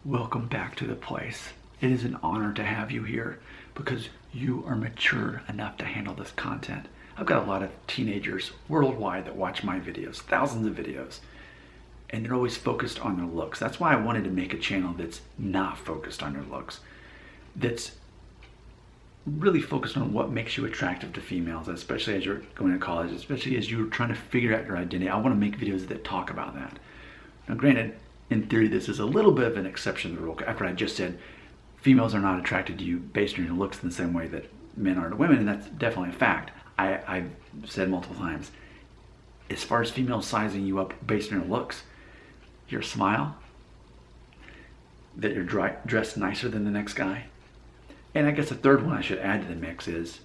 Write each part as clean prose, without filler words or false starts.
Welcome back to the place. It is an honor to have you here because you are mature enough to handle this content. I've got a lot of teenagers worldwide that watch my videos, thousands of videos, and they're always focused on their looks. That's why I wanted to make a channel that's not focused on your looks, that's really focused on what makes you attractive to females, especially as you're going to college, especially as you're trying to figure out your identity. I want to make videos that talk about that. Now, granted, in theory, this is a little bit of an exception to the rule. After I just said females are not attracted to you based on your looks in the same way that men are to women, and that's definitely a fact. I've said multiple times, as far as females sizing you up based on your looks, your smile, that you're dressed nicer than the next guy, and I guess a third one I should add to the mix is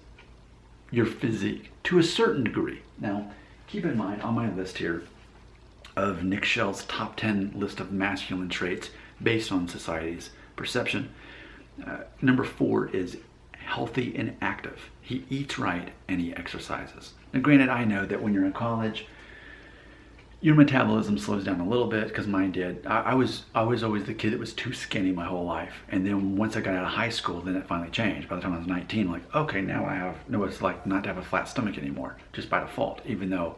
your physique, to a certain degree. Now, keep in mind, on my list here, of Nick Shell's top 10 list of masculine traits based on society's perception. Number 4 is healthy and active. He eats right and he exercises. Now granted, I know that when you're in college, your metabolism slows down a little bit, because mine did. I was always the kid that was too skinny my whole life. And then once I got out of high school, then it finally changed. By the time I was 19, like, okay, now I know what it's like not to have a flat stomach anymore, just by default, even though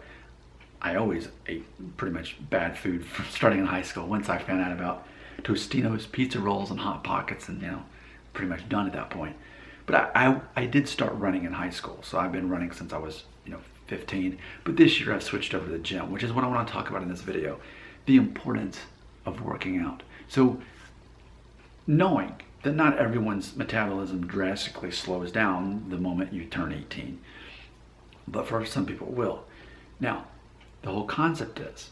I always ate pretty much bad food from starting in high school. Once I found out about Tostino's pizza rolls and Hot Pockets, and pretty much done at that point. But I did start running in high school, so I've been running since I was 15. But this year I've switched over to the gym, which is what I want to talk about in this video: the importance of working out. So knowing that not everyone's metabolism drastically slows down the moment you turn 18, but for some people it will. Now, the whole concept is,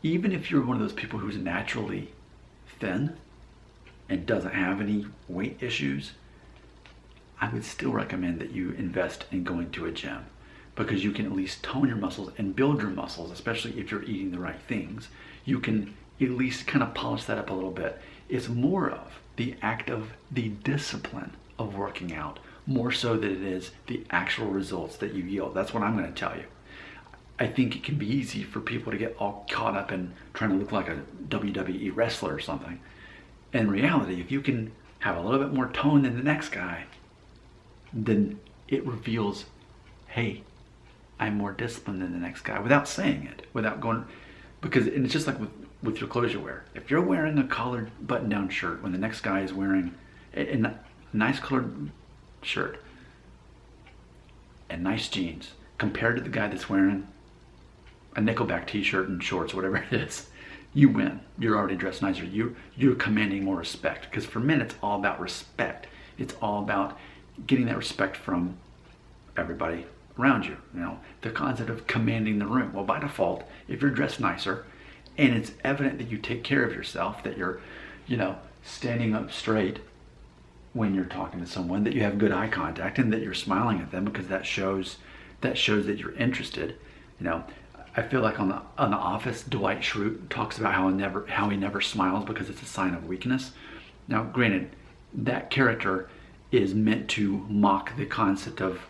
even if you're one of those people who's naturally thin and doesn't have any weight issues, I would still recommend that you invest in going to a gym, because you can at least tone your muscles and build your muscles, especially if you're eating the right things. You can at least kind of polish that up a little bit. It's more of the act of the discipline of working out, more so than it is the actual results that you yield. That's what I'm going to tell you. I think it can be easy for people to get all caught up in trying to look like a WWE wrestler or something. In reality, if you can have a little bit more tone than the next guy, then it reveals, hey, I'm more disciplined than the next guy, without saying it, without going, because and it's just like with your clothes you wear. If you're wearing a collared button-down shirt when the next guy is wearing a nice colored shirt and nice jeans, compared to the guy that's wearing a Nickelback t-shirt and shorts, whatever it is, you win. You're already dressed nicer. You're commanding more respect, because for men it's all about respect. It's all about getting that respect from everybody around you. The concept of commanding the room. Well, by default, if you're dressed nicer and it's evident that you take care of yourself, that you're standing up straight when you're talking to someone, that you have good eye contact, and that you're smiling at them, because that shows that you're interested. I feel like on the Office, Dwight Schrute talks about how he never smiles because it's a sign of weakness. Now, granted, that character is meant to mock the concept of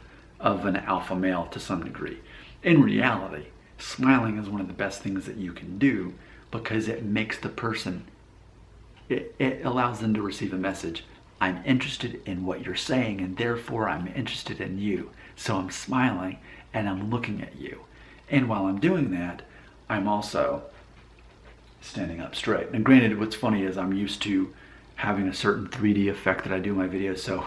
an alpha male to some degree. In reality, smiling is one of the best things that you can do, because it makes the person, it allows them to receive a message. I'm interested in what you're saying, and therefore I'm interested in you. So I'm smiling and I'm looking at you. And while I'm doing that, I'm also standing up straight. And granted, what's funny is I'm used to having a certain 3D effect that I do in my videos, so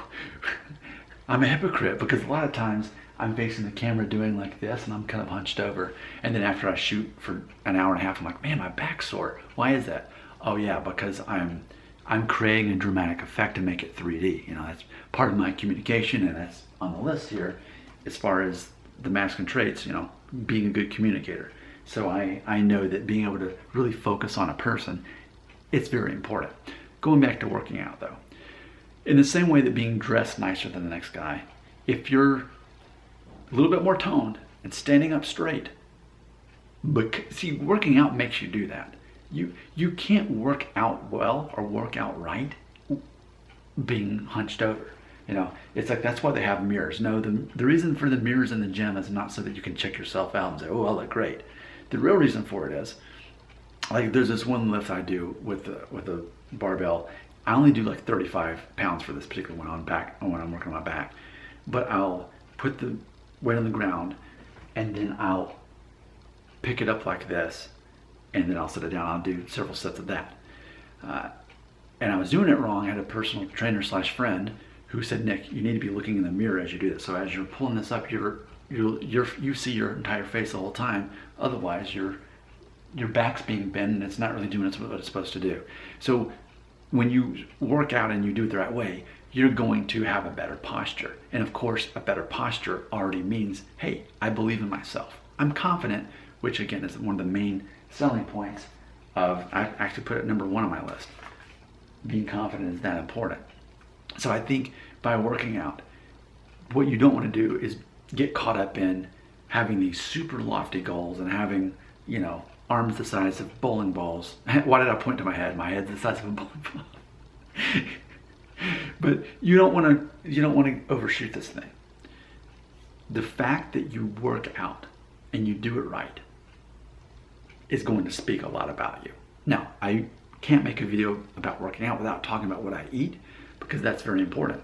I'm a hypocrite, because a lot of times I'm facing the camera doing like this and I'm kind of hunched over. And then after I shoot for an hour and a half, I'm like, man, my back's sore. Why is that? Oh yeah, because I'm creating a dramatic effect to make it 3D. That's part of my communication, and that's on the list here as far as the masculine traits, being a good communicator. So I know that being able to really focus on a person, it's very important. Going back to working out though, in the same way that being dressed nicer than the next guy, if you're a little bit more toned and standing up straight, but see, working out makes you do that. You can't work out well or work out right being hunched over. It's like, that's why they have mirrors. No, the reason for the mirrors in the gym is not so that you can check yourself out and say, oh, I look great. The real reason for it is, like, there's this one lift I do with a barbell. I only do like 35 pounds for this particular one when I'm working on my back. But I'll put the weight on the ground and then I'll pick it up like this and then I'll set it down. I'll do several sets of that. And I was doing it wrong. I had a personal trainer / friend who said, Nick, you need to be looking in the mirror as you do this. So as you're pulling this up, you see your entire face the whole time. Otherwise, your back's being bent and it's not really doing what it's supposed to do. So when you work out and you do it the right way, you're going to have a better posture. And of course, a better posture already means, hey, I believe in myself. I'm confident, which again is one of the main selling points of, I actually put it number 1 on my list. Being confident is that important. So I think by working out, what you don't want to do is get caught up in having these super lofty goals and having, arms the size of bowling balls. Why did I point to my head? My head's the size of a bowling ball. But you don't want to overshoot this thing. The fact that you work out and you do it right is going to speak a lot about you. Now, I can't make a video about working out without talking about what I eat, because that's very important.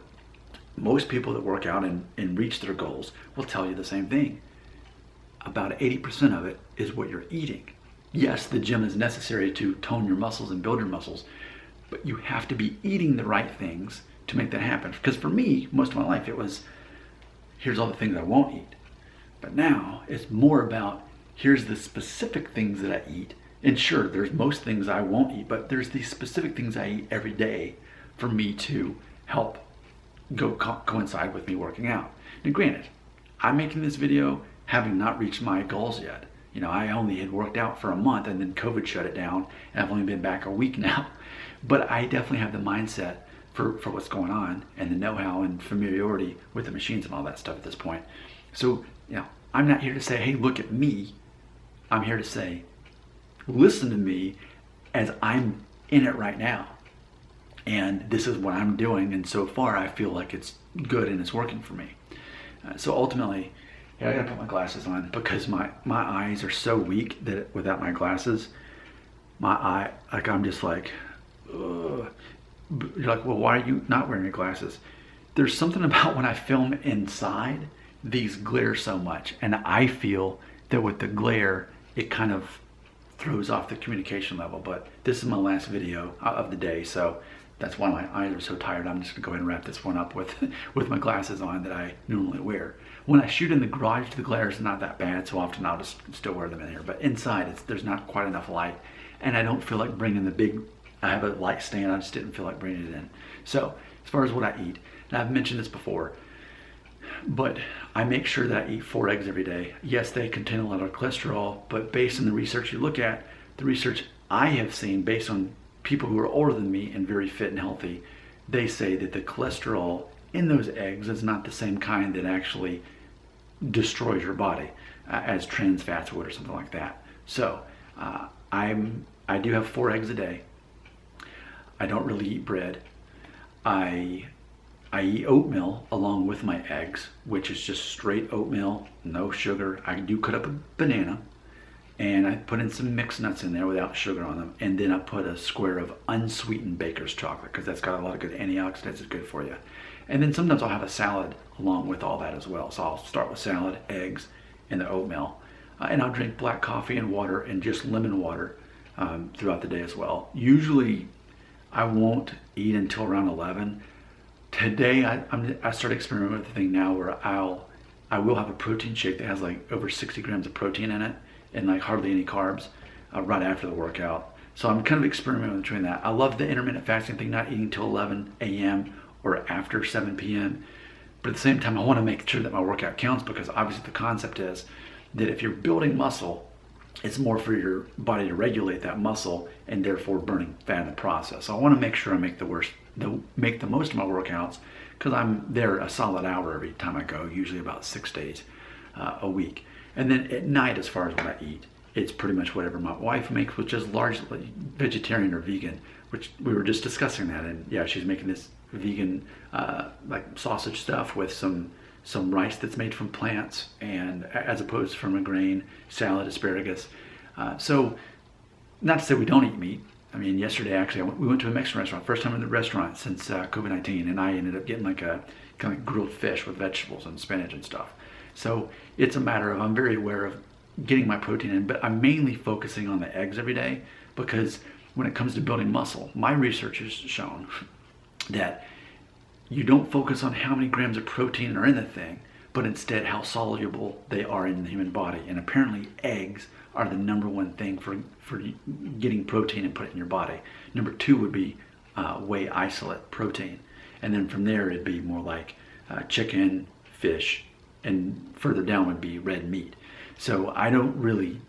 Most people that work out and reach their goals will tell you the same thing. About 80% of it is what you're eating. Yes, the gym is necessary to tone your muscles and build your muscles, but you have to be eating the right things to make that happen. Because for me, most of my life, it was, here's all the things I won't eat. But now it's more about, here's the specific things that I eat. And sure, there's most things I won't eat, but there's these specific things I eat every day for me to help coincide with me working out. Now granted, I'm making this video having not reached my goals yet. I only had worked out for a month and then COVID shut it down, and I've only been back a week now. But I definitely have the mindset for what's going on and the know-how and familiarity with the machines and all that stuff at this point. So, I'm not here to say, hey, look at me. I'm here to say, listen to me as I'm in it right now. And this is what I'm doing, and so far I feel like it's good and it's working for me. So ultimately, I gotta put my glasses on because my eyes are so weak that without my glasses, I'm just like, ugh. You're like, well, why are you not wearing your glasses? There's something about when I film inside, these glare so much, and I feel that with the glare, it kind of throws off the communication level. But this is my last video of the day, so that's why my eyes are so tired. I'm just gonna go ahead and wrap this one up with my glasses on that I normally wear. When I shoot in the garage, the glare is not that bad, so often I'll just still wear them in here. But inside, there's not quite enough light, and I don't feel like bringing I have a light stand, I just didn't feel like bringing it in. So as far as what I eat, and I've mentioned this before, but I make sure that I eat 4 eggs every day. Yes, they contain a lot of cholesterol, but based on the research you look at, the research I have seen based on people who are older than me and very fit and healthy, they say that the cholesterol in those eggs is not the same kind that actually destroys your body as trans fats would or something like that. So I do have 4 eggs a day. I don't really eat bread. I eat oatmeal along with my eggs, which is just straight oatmeal, no sugar. I do cut up a banana and I put in some mixed nuts in there without sugar on them. And then I put a square of unsweetened baker's chocolate because that's got a lot of good antioxidants. It's good for you. And then sometimes I'll have a salad along with all that as well. So I'll start with salad, eggs, and the oatmeal. And I'll drink black coffee and water and just lemon water throughout the day as well. Usually I won't eat until around 11. Today I started experimenting with the thing now where I will have a protein shake that has like over 60 grams of protein in it and like hardly any carbs right after the workout. So I'm kind of experimenting between that. I love the intermittent fasting thing, not eating till 11 a.m. or after 7 p.m. But at the same time, I want to make sure that my workout counts because obviously the concept is that if you're building muscle, it's more for your body to regulate that muscle and therefore burning fat in the process. So I want to make sure I make the most of my workouts because I'm there a solid hour every time I go, usually about 6 days a week. And then at night, as far as what I eat, it's pretty much whatever my wife makes, which is largely vegetarian or vegan, which we were just discussing that. And yeah, she's making this vegan like sausage stuff with some rice that's made from plants and as opposed from a grain, salad, asparagus. So not to say we don't eat meat. I mean, yesterday actually, we went to a Mexican restaurant, first time in the restaurant since COVID-19, and I ended up getting like a kind of grilled fish with vegetables and spinach and stuff. So it's a matter of, I'm very aware of getting my protein in, but I'm mainly focusing on the eggs every day, because when it comes to building muscle, my research has shown that you don't focus on how many grams of protein are in the thing, but instead how soluble they are in the human body. And apparently eggs are the number one thing for getting protein and put it in your body. Number two would be whey isolate protein. And then from there it'd be more like chicken, fish, and further down would be red meat. So I don't really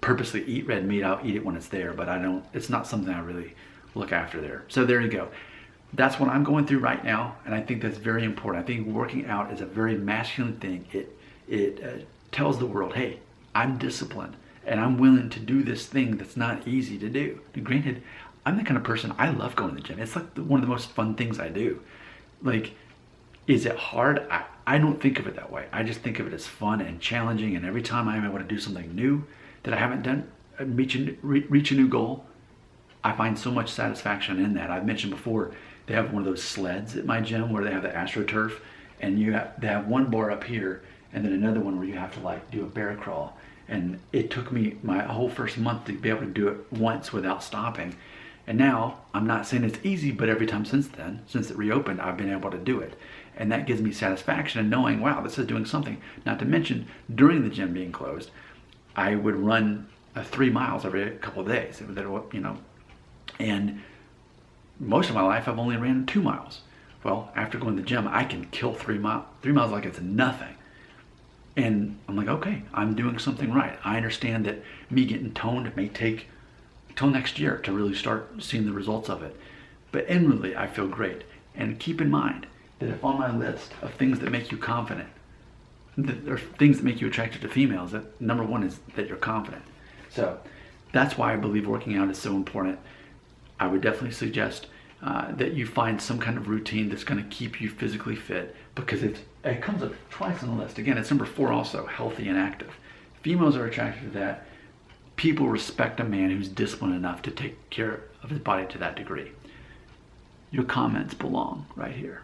purposely eat red meat. I'll eat it when it's there, but it's not something I really look after there. So there you go. That's what I'm going through right now, and I think that's very important. I think working out is a very masculine thing. It tells the world, hey, I'm disciplined, and I'm willing to do this thing that's not easy to do. And granted, I'm the kind of person, I love going to the gym. It's like one of the most fun things I do. Like, is it hard? I don't think of it that way. I just think of it as fun and challenging, and every time I'm able to do something new that I haven't done, reach a new goal, I find so much satisfaction in that. I've mentioned before, they have one of those sleds at my gym where they have the AstroTurf, and they have one bar up here and then another one where you have to like do a bear crawl. And it took me my whole first month to be able to do it once without stopping. And now, I'm not saying it's easy, but every time since then, since it reopened, I've been able to do it. And that gives me satisfaction in knowing, wow, this is doing something. Not to mention, during the gym being closed, I would run 3 miles every couple of days, and most of my life I've only ran 2 miles. Well, after going to the gym, I can kill 3 miles. 3 miles like it's nothing. And I'm like, okay, I'm doing something right. I understand that me getting toned may take till next year to really start seeing the results of it. But inwardly, I feel great. And keep in mind that if on my list of things that make you confident, there are things that make you attracted to females, that number one is that you're confident. So that's why I believe working out is so important. I would definitely suggest that you find some kind of routine that's going to keep you physically fit, because it comes up twice on the list. Again, it's number 4 also, healthy and active. Females are attracted to that. People respect a man who's disciplined enough to take care of his body to that degree. Your comments belong right here.